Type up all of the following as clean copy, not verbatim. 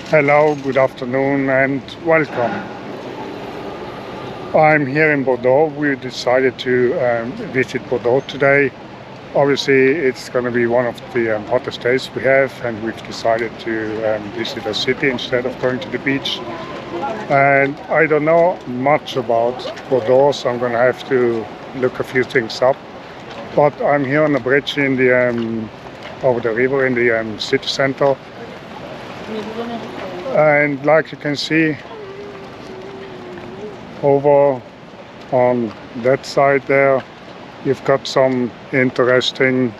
Hello, good afternoon and welcome. I'm here in Bordeaux. We decided to visit Bordeaux today. Obviously, it's going to be one of the hottest days we have, and we've decided to visit a city instead of going to the beach. And I don't know much about Bordeaux, so I'm going to have to look a few things up. But I'm here on a bridge in the over the river in the city center. And like you can see over on that side there, you've got some interesting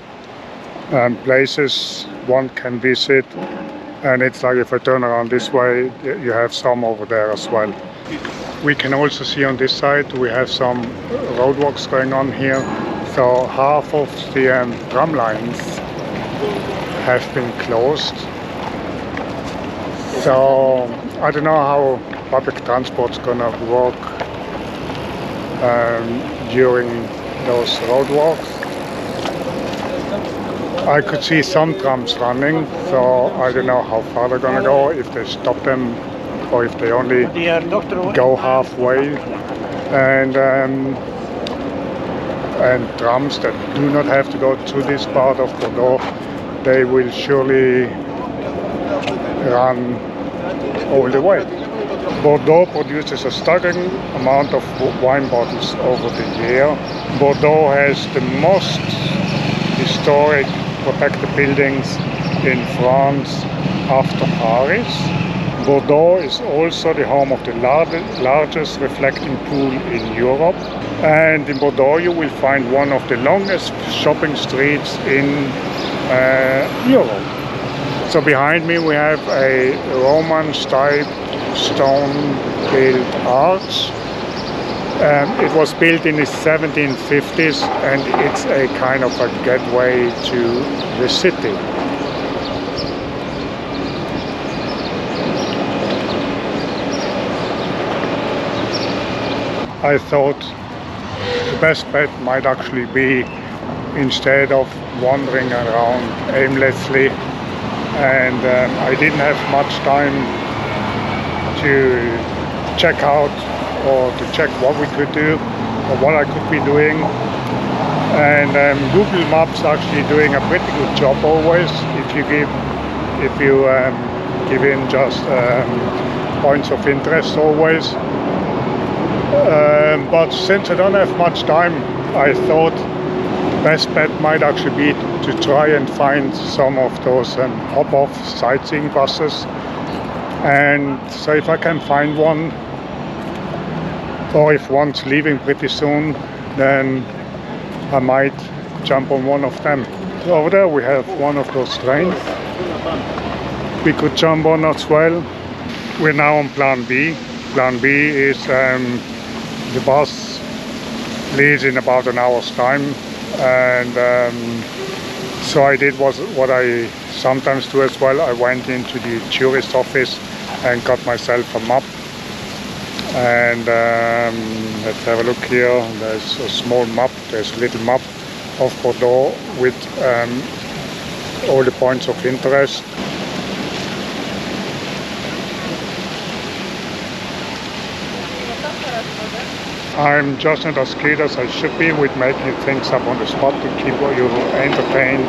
places one can visit. And it's like if I turn around this way, you have some over there as well. We can also see on this side we have some roadworks going on here. So half of the tram lines have been closed. So I don't know how public transport's gonna work during those roadworks. I could see some trams running, so I don't know how far they're gonna go, if they stop them or if they only go halfway. And trams that do not have to go through this part of Bordeaux, they will surely run all the way. Bordeaux produces a staggering amount of wine bottles over the year. Bordeaux has the most historic protected buildings in France after Paris. Bordeaux is also the home of the largest reflecting pool in Europe. And in Bordeaux you will find one of the longest shopping streets in Europe. So behind me we have a Roman style stone-built arch. It was built in the 1750s and it's a kind of a gateway to the city. I thought the best bet might actually be, instead of wandering around aimlessly, and I didn't have much time to check out or to check what we could do or what I could be doing. And Google Maps actually doing a pretty good job always if you give in just points of interest always. But since I don't have much time, I thought best bet might actually be to try and find some of those hop-off sightseeing buses. And so if I can find one, or if one's leaving pretty soon, then I might jump on one of them. So over there we have one of those trains we could jump on as well. We're now on Plan B. Plan B is the bus leaves in about an hour's time. And so I did what I sometimes do as well. I went into the tourist office and got myself a map. And let's have a look here. There's a small map. There's a little map of Bordeaux with all the points of interest. I'm just not as skilled as I should be with making things up on the spot to keep you entertained.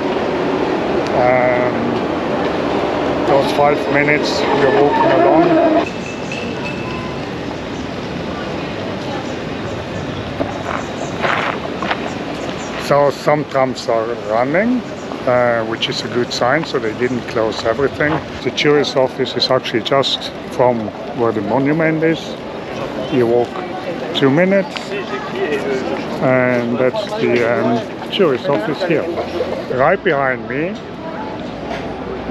Those 5 minutes you're walking along. So some trams are running, which is a good sign, so they didn't close everything. The tourist office is actually just from where the monument is. You walk 2 minutes, and that's the tourist office here. Right behind me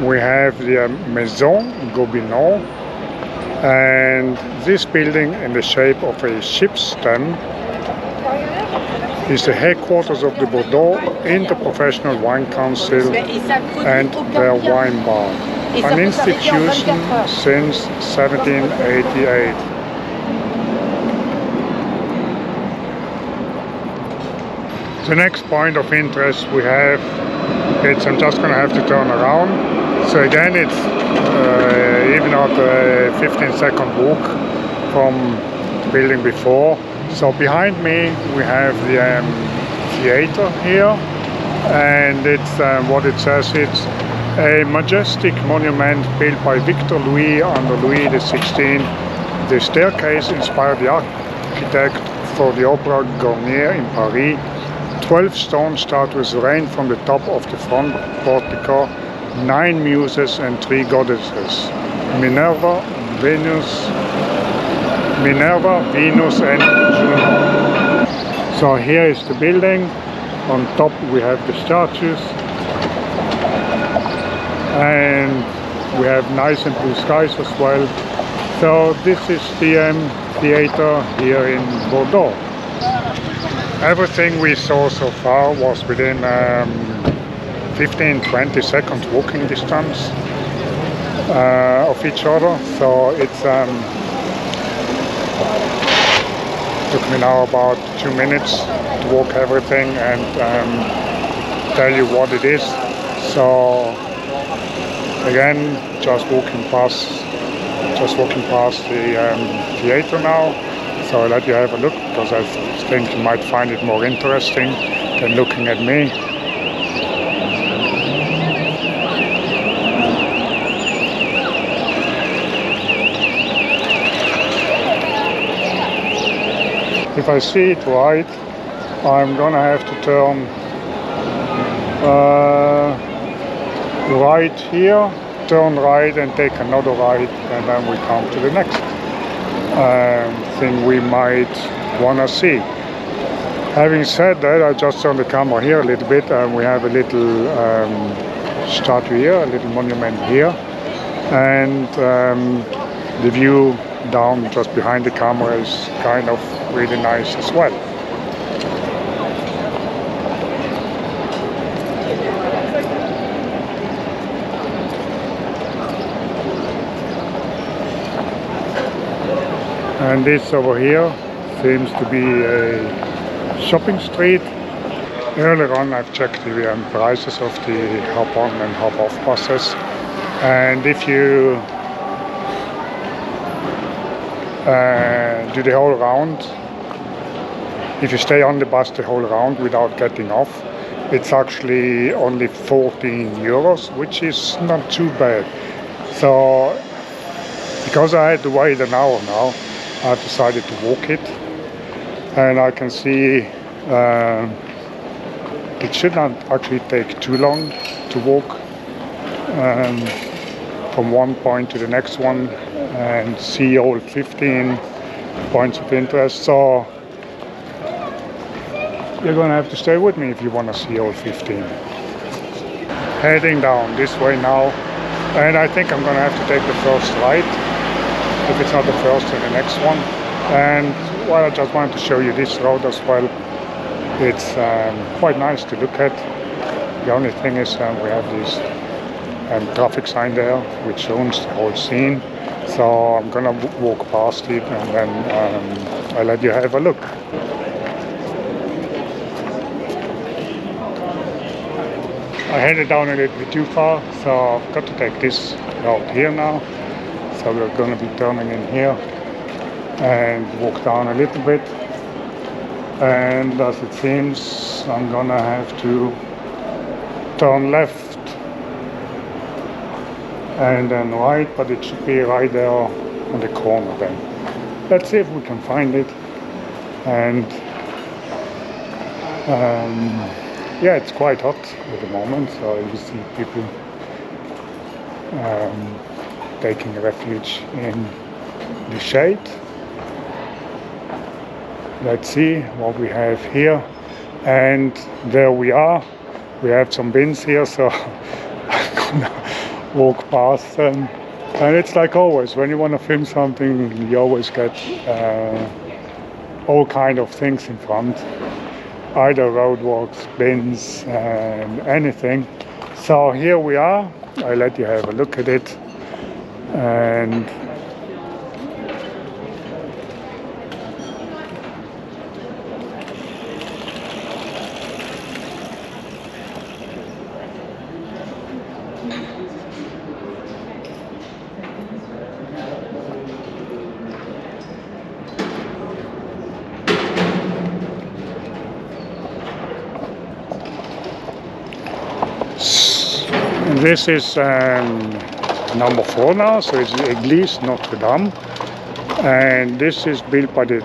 we have the Maison Gobineau, and this building in the shape of a ship's stem is the headquarters of the Bordeaux Interprofessional Wine Council and their wine bar, an institution since 1788. The next point of interest we have, I'm just going to have to turn around. So again, it's even not a 15-second walk from the building before. So behind me we have the theater here, and it's what it says, it's a majestic monument built by Victor Louis under Louis XVI. The staircase inspired the architect for the Opera Garnier in Paris. 12 stone statues rain from the top of the front portico, 9 muses and 3 goddesses, Minerva, Venus and Juno. So here is the building. On top we have the statues, and we have nice and blue skies as well. So this is the theater here in Bordeaux. Everything we saw so far was within 15-20 seconds walking distance of each other. So it's took me now about 2 minutes to walk everything and tell you what it is. So again, just walking past the theater now. So I'll let you have a look, because I think you might find it more interesting than looking at me. If I see it right, I'm gonna have to turn right here, turn right and take another right, and then we come to the next thing we might want to see. Having said that, I just turned the camera here a little bit, and we have a little statue here, a little monument here, and the view down just behind the camera is kind of really nice as well. And this over here seems to be a shopping street. Earlier on I've checked the prices of the hop-on and hop-off buses, and if you do the whole round, if you stay on the bus the whole round without getting off, it's actually only 14 euros, which is not too bad. So because I had to wait an hour now, I've decided to walk it, and I can see it should not actually take too long to walk from one point to the next one and see all 15 points of interest. So you're going to have to stay with me if you want to see all 15. Heading down this way now, and I think I'm going to have to take the first right. If it's not the first, then the next one. And well, I just wanted to show you this road as well. It's quite nice to look at. The only thing is we have this traffic sign there which owns the whole scene. So I'm gonna walk past it, and then I'll let you have a look. I headed down a little bit too far, so I've got to take this road here now. So we're going to be turning in here and walk down a little bit, and as it seems I'm going to have to turn left and then right, but it should be right there on the corner then. Let's see if we can find it. And yeah, it's quite hot at the moment, so you see people taking refuge in the shade. Let's see what we have here, and there we are. We have some bins here, so I'm gonna walk past them. And it's like always, when you want to film something, you always get all kind of things in front, either roadworks, bins, and anything. So here we are. I'll let you have a look at it. And This is number 4 now, so it's Église, Notre-Dame. And this is built by the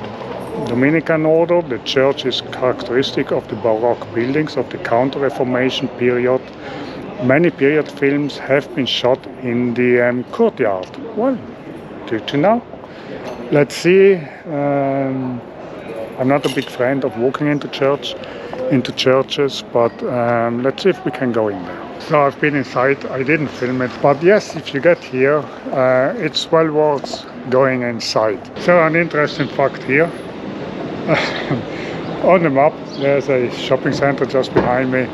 Dominican order. The church is characteristic of the Baroque buildings of the Counter-Reformation period. Many period films have been shot in the courtyard. Well, good to know. Let's see. I'm not a big friend of walking into churches, but let's see if we can go in there. So I've been inside. I didn't film it, but yes, if you get here, it's well worth going inside. So an interesting fact here. On the map, there's a shopping center just behind me,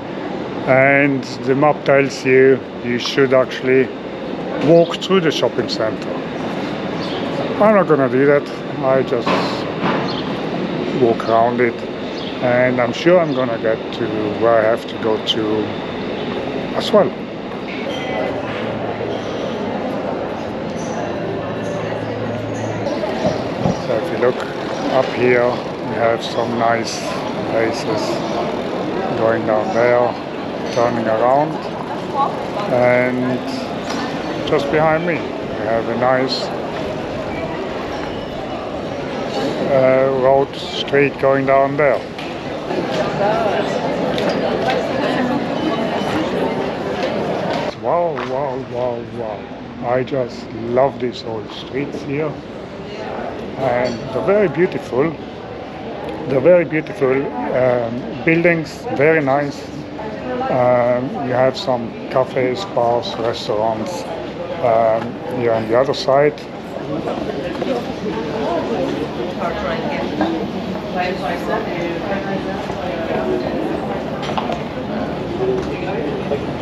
and the map tells you should actually walk through the shopping center. I'm not gonna do that. I just walk around it, and I'm sure I'm gonna get to where I have to go to as well. So if you look up here, we have some nice places going down there, turning around, and just behind me we have a nice road, street going down there. Wow, wow, wow, wow. I just love these old streets here. And they're very beautiful. They're very beautiful buildings, very nice. You have some cafes, bars, restaurants here on the other side.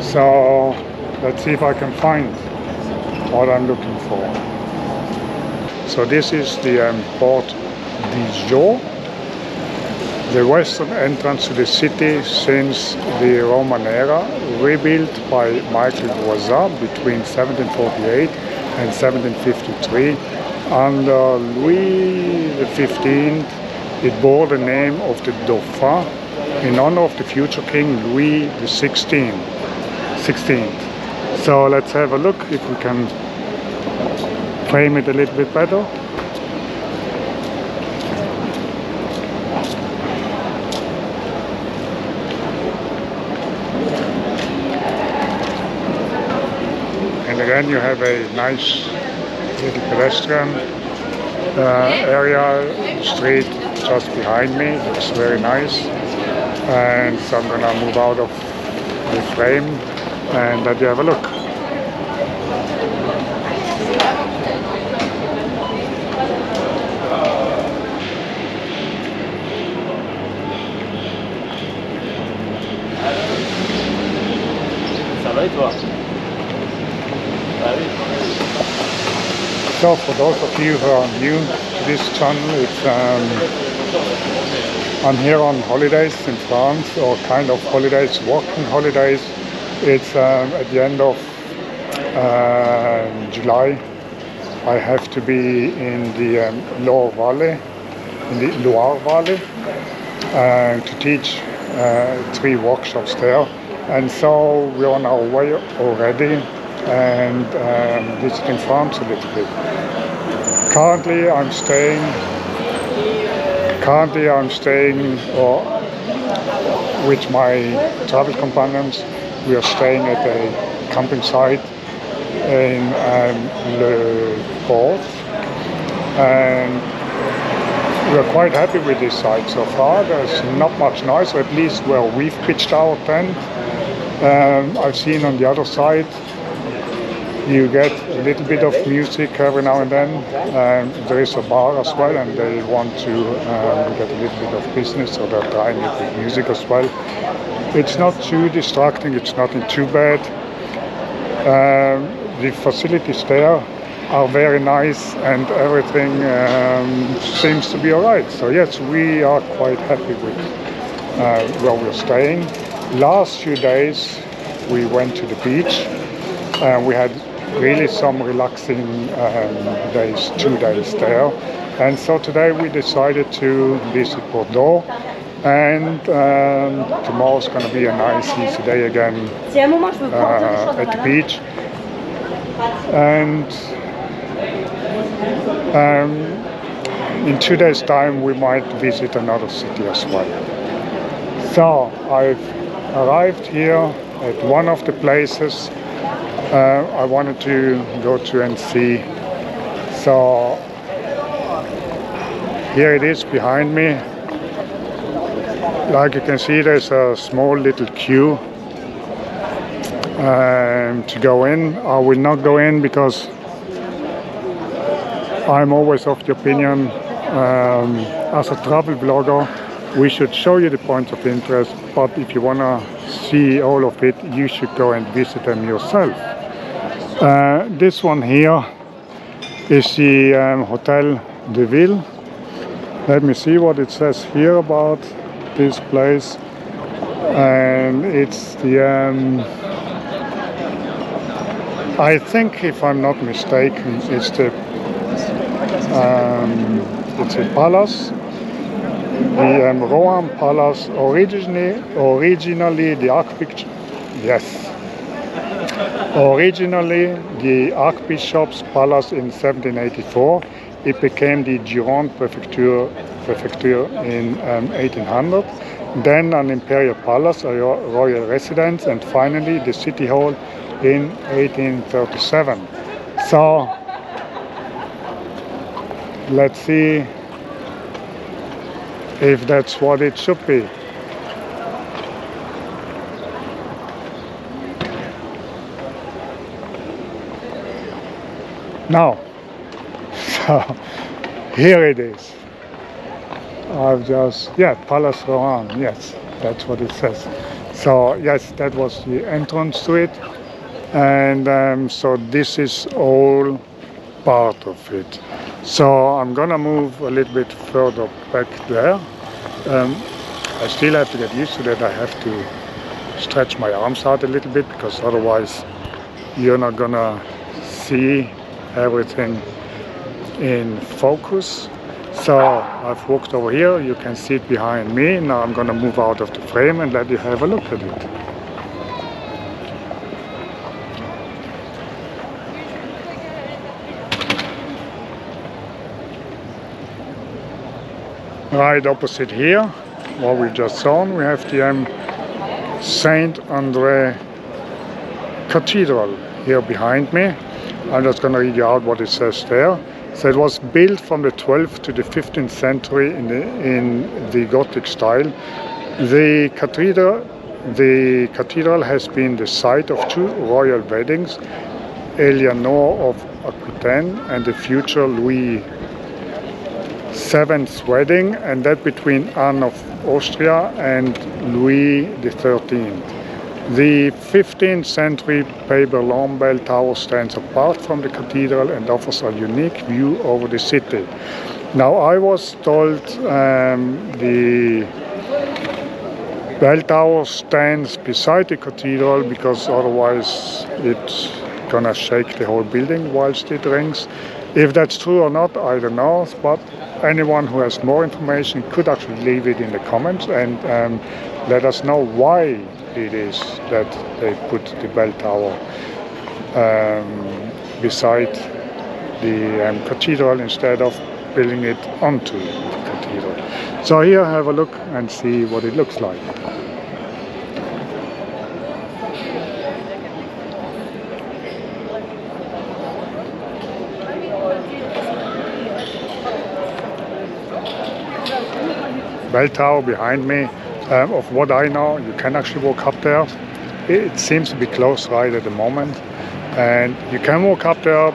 So let's see if I can find what I'm looking for. So this is the Porte Dijeaux, the western entrance to the city since the Roman era, rebuilt by Michael Grosse between 1748 and 1753. Under Louis XV, it bore the name of the Dauphin in honor of the future king Louis XVI. So let's have a look if we can frame it a little bit better. And again you have a nice little pedestrian area, street just behind me. It's very nice. And so I'm gonna move out of the frame and let you have a look. Ça va et toi? So for those of you who are new to this channel, I'm here on holidays in France, or kind of holidays, working holidays. It's at the end of July. I have to be in the Loire Valley, to teach 3 workshops there. And so we're on our way already and visiting France a little bit. Currently I'm staying with my travel companions. We are staying at a camping site in Bordeaux, and we're quite happy with this site so far. There's not much noise, or at least where we've pitched our tent. I've seen on the other side you get a little bit of music every now and then. There is a bar as well, and they want to get a little bit of business, so they're trying it with music as well. It's not too distracting, it's nothing too bad. The facilities there are very nice, and everything seems to be alright. So yes, we are quite happy with where we're staying. Last few days we went to the beach. We had really some relaxing days, 2 days there. And so today we decided to visit Bordeaux And tomorrow's going to be a nice easy day again at the beach. And in 2 days' time we might visit another city as well. So I've arrived here at one of the places I wanted to go to and see. So here it is behind me. Like you can see, there's a small little queue to go in. I will not go in because I'm always of the opinion as a travel blogger we should show you the points of interest, but if you want to see all of it you should go and visit them yourself. This one here is the Hotel de Ville. Let me see what it says here about this place. And it's the I think, if I'm not mistaken, it's a palace, the Rohan Palace. Originally the Archbishop, originally the Archbishop's Palace in 1784. It became the Girondins prefecture in 1800. Then an imperial palace, a royal residence, and finally the city hall in 1837. So let's see if that's what it should be. Now, so here it is. Palace Rohan, yes, that's what it says. So yes, that was the entrance to it. And so this is all part of it. So I'm gonna move a little bit further back there. I still have to get used to that. I have to stretch my arms out a little bit because otherwise you're not gonna see everything in focus. So I've walked over here, you can see it behind me. Now I'm gonna move out of the frame and let you have a look at it. Right opposite here, what we just saw, we have the Saint-André Cathedral here behind me. I'm just going to read you out what it says there. So it was built from the 12th to the 15th century in the Gothic style. The cathedral has been the site of two royal weddings, Eleanor of Aquitaine and the future Louis VII's wedding, and that between Anne of Austria and Louis XIII. The 15th century Pey-Berland bell tower stands apart from the cathedral and offers a unique view over the city. Now I was told the bell tower stands beside the cathedral because otherwise it's gonna shake the whole building whilst it rings. If that's true or not, I don't know, but anyone who has more information could actually leave it in the comments and let us know why it is that they put the bell tower beside the cathedral instead of building it onto the cathedral. So here, have a look and see what it looks like. Bell tower behind me. Of what I know, you can actually walk up there. It seems to be closed right at the moment, and you can walk up there,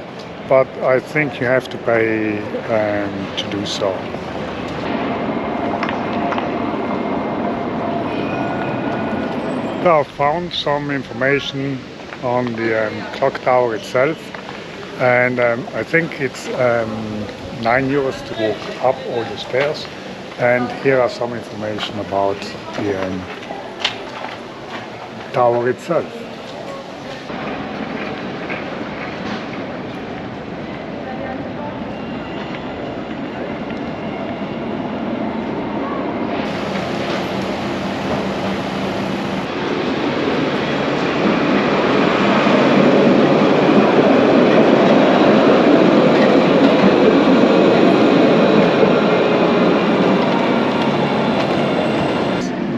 but I think you have to pay to do so. I found some information on the clock tower itself, and I think it's €9 to walk up all the stairs. And here are some information about the tower itself.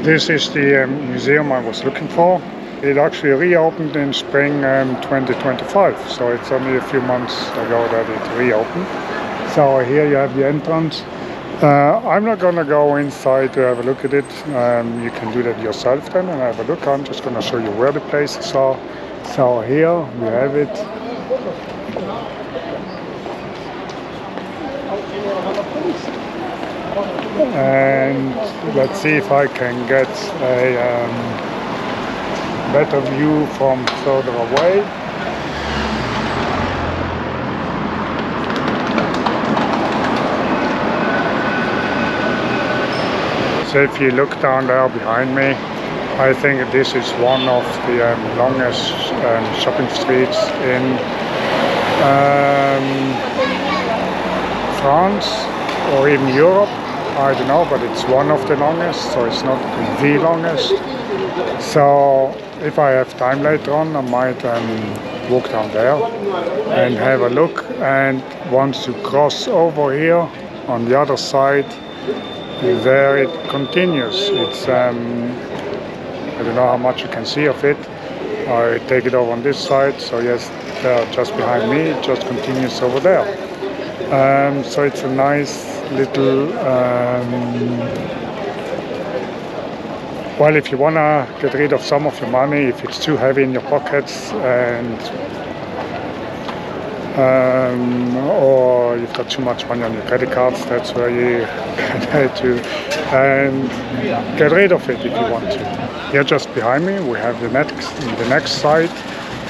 This is the museum I was looking for. It actually reopened in spring 2025, so it's only a few months ago that it reopened. So here you have the entrance. I'm not going to go inside to have a look at it. You can do that yourself then and have a look. I'm just going to show you where the places are. So here we have it. And let's see if I can get a better view from further away. So if you look down there behind me, I think this is one of the longest shopping streets in France or even Europe. I don't know, but it's one of the longest, so it's not the longest. So if I have time later on, I might walk down there and have a look. And once you cross over here on the other side, there it continues. It's I don't know how much you can see of it. I take it over on this side, so yes, there just behind me, it just continues over there. So it's a nice little well, if you want to get rid of some of your money, if it's too heavy in your pockets, and or you've got too much money on your credit cards, that's where you can to and get rid of it if you want to. Here just behind me we have the next site,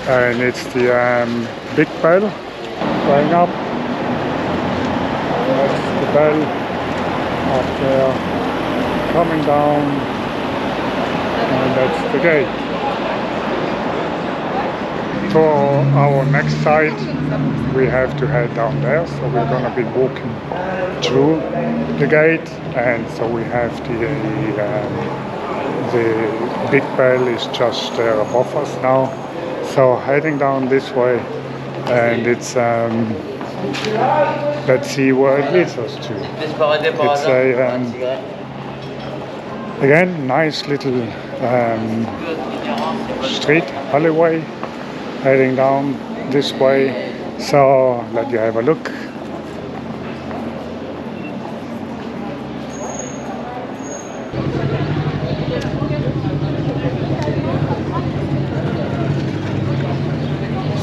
and it's the big bell going up. That's the bell up there coming down, and that's the gate. For our next site we have to head down there, so we're going to be walking through the gate, and so we have the big bell is just there above us now, so heading down this way, and it's let's see where it leads us to. It's a again nice little street alleyway heading down this way, so let you have a look.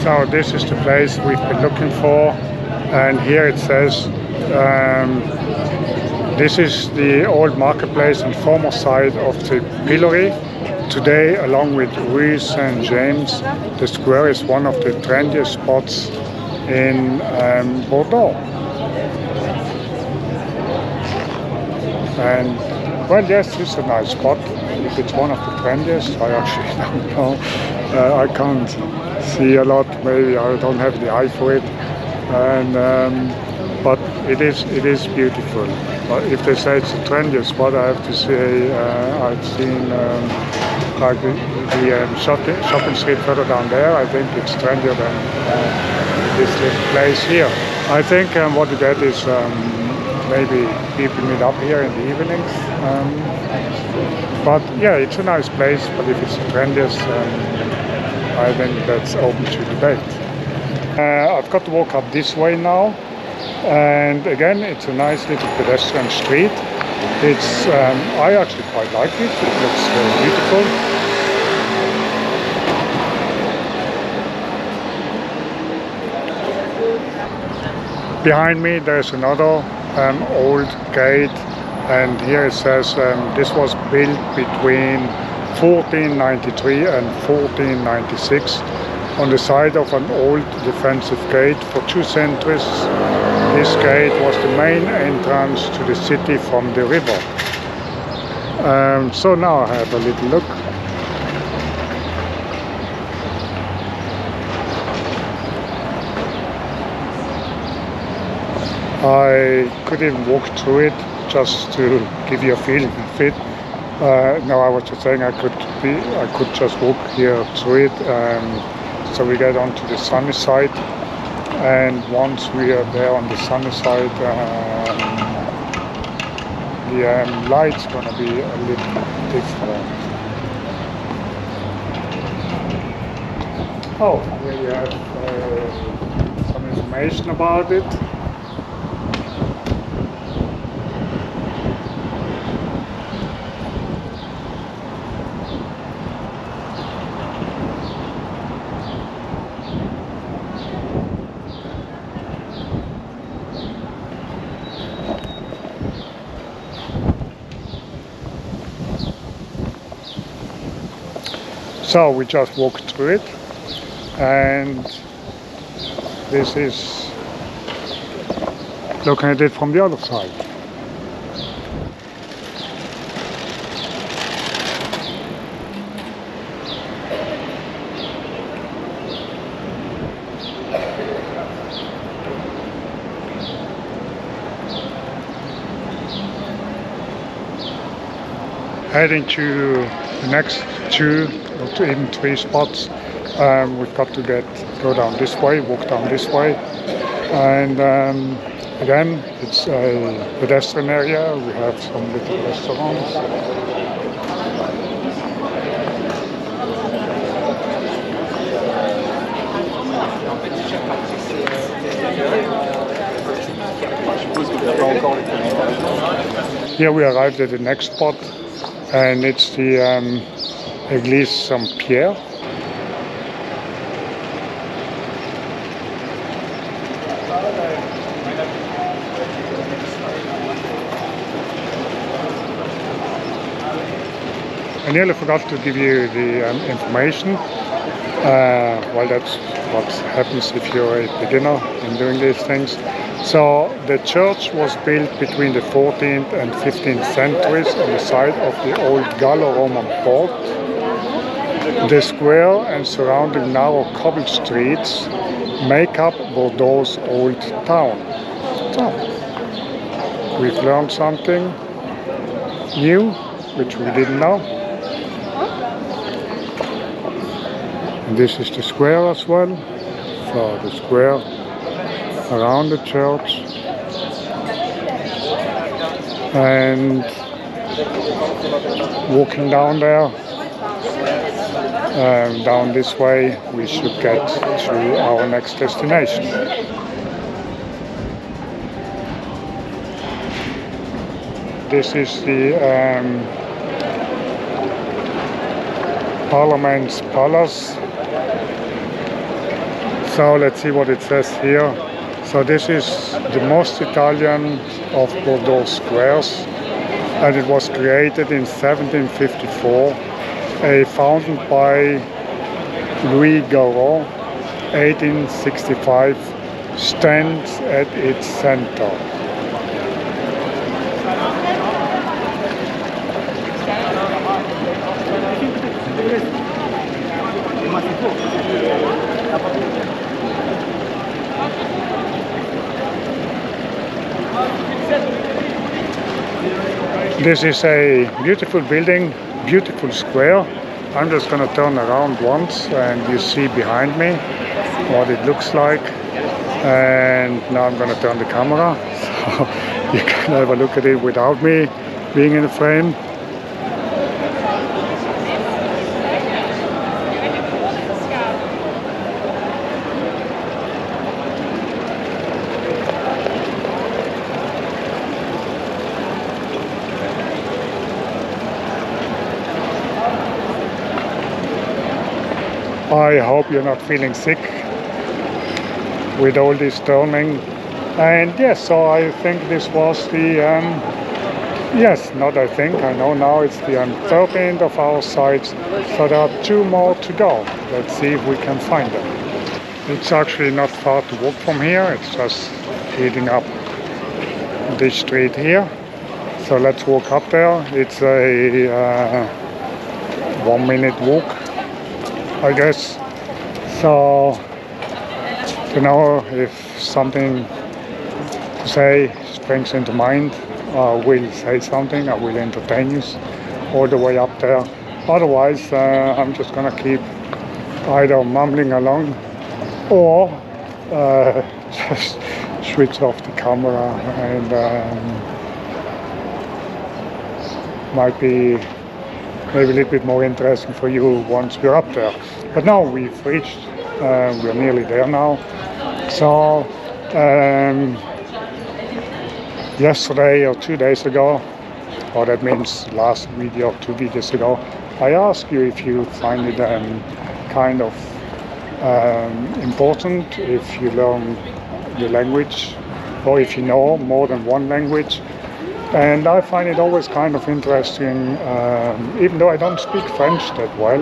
So this is the place we've been looking for, and here it says this is the old marketplace and former site of the pillory. Today, along with Rue Saint-James, the square is one of the trendiest spots in Bordeaux. And well, yes, it's a nice spot. If it's one of the trendiest, I actually don't know. I can't see a lot. Maybe I don't have the eye for it. And but it is beautiful. But if they say it's the trendiest spot, I have to say I've seen like the shopping street further down there. I think it's trendier than this little place here. I think what you get is maybe people meet up here in the evenings. But yeah, it's a nice place. But if it's the trendiest, I think that's open to debate. I've got to walk up this way now, and again it's a nice little pedestrian street. It's I actually quite like it. It looks beautiful. Behind me there's another old gate, and here it says this was built between 1493 and 1496 on the side of an old defensive gate. For 2 centuries this gate was the main entrance to the city from the river. So now I have a little look. I could even walk through it just to give you a feeling of it. No, I was just saying I could just walk here through it. So we get onto the sunny side, and once we are there on the sunny side, the light's going to be a little different. Oh, here you have some information about it. So we just walked through it, and this is looking at it from the other side. Heading to the next two or even three spots. We've got to go down this way, walk down this way, and again it's a pedestrian area. We have some little restaurants. Here we arrived at the next spot, and it's the Église Saint-Pierre. I nearly forgot to give you the information. Well, that's what happens if you're a beginner in doing these things. So the church was built between the 14th and 15th centuries on the site of the old Gallo-Roman Porte. The square and surrounding narrow cobbled streets make up Bordeaux's old town. So, we've learned something new, which we didn't know. And this is the square as well. So the square around the church, and walking down there, down this way, we should get to our next destination. This is the Parliament's palace. So let's see what it says here. So this is the most Italian of Bordeaux squares, and it was created in 1754. A fountain by Louis Garot, 1865, stands at its center. This is a beautiful building, beautiful square. I'm just going to turn around once and you see behind me what it looks like. And now I'm going to turn the camera so you can have a look at it without me being in the frame. I hope you're not feeling sick with all this turning. And yes, so I think this was the, yes, not I think, I know now it's the 13th of our sites. So there are two more to go. Let's see if we can find them. It's actually not far to walk from here. It's just heading up this street here. So let's walk up there. It's a 1 minute walk, I guess. So, you know, if something to say springs into mind, I will say something, I will entertain you all the way up there. Otherwise, I'm just gonna keep either mumbling along or just switch off the camera, and might be maybe a little bit more interesting for you once we're up there. But now we've reached, we're nearly there now. So yesterday or 2 days ago, or that means last video, 2 videos ago, I asked you if you find it kind of important if you learn the language, or if you know more than one language. And I find it always kind of interesting, even though I don't speak French that well.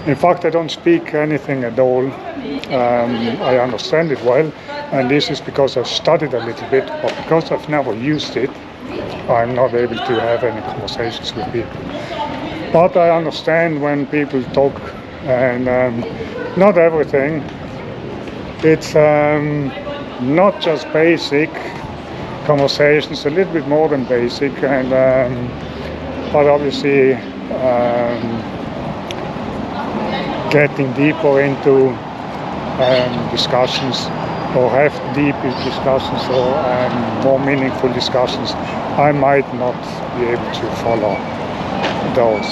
In fact, I don't speak anything at all. I understand it well, and this is because I've studied a little bit, but because I've never used it, I'm not able to have any conversations with people. But I understand when people talk, and not everything. It's not just basic conversations, a little bit more than basic, and but obviously getting deeper into discussions, or have deep discussions, or more meaningful discussions, I might not be able to follow those.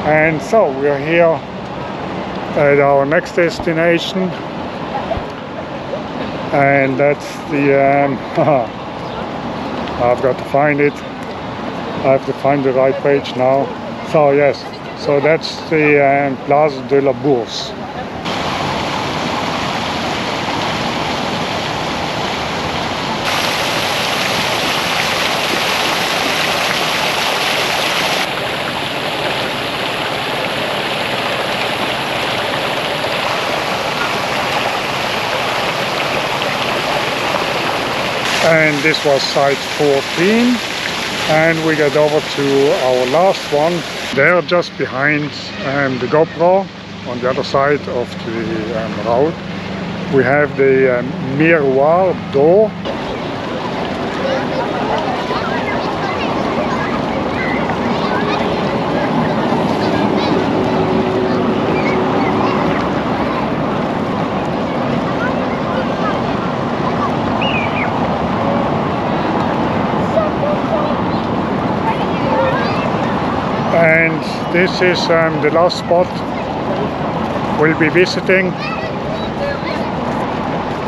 And so we're here at our next destination, and that's the I've got to find it. I have to find the right page now. So yes, so that's the Place de la Bourse. And this was site 14, and we get over to our last one. There, just behind the GoPro, on the other side of the road, we have the Mirroir door. And this is the last spot we'll be visiting.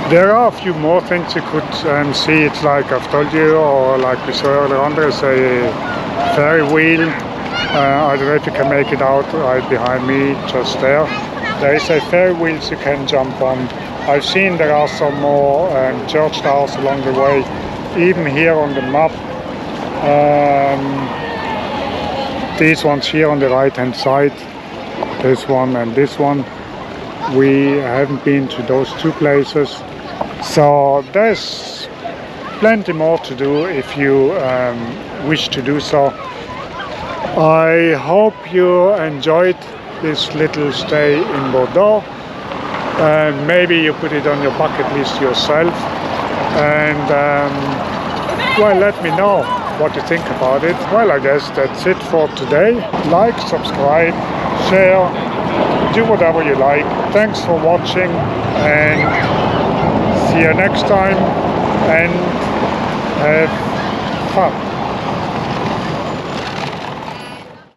There are a few more things you could see. It's like I've told you, or like we saw earlier on, there's a ferry wheel. I don't know if you can make it out right behind me, just there. There is a ferry wheel you can jump on. I've seen there are some more church towers along the way, even here on the map. These ones here on the right hand side, this one and this one, we haven't been to those two places, so there's plenty more to do if you wish to do so. I hope you enjoyed this little stay in Bordeaux, and maybe you put it on your bucket list yourself, and well, let me know what you think about it. Well, I guess that's it for today. Like, subscribe, share, do whatever you like. Thanks for watching, and see you next time, and have fun.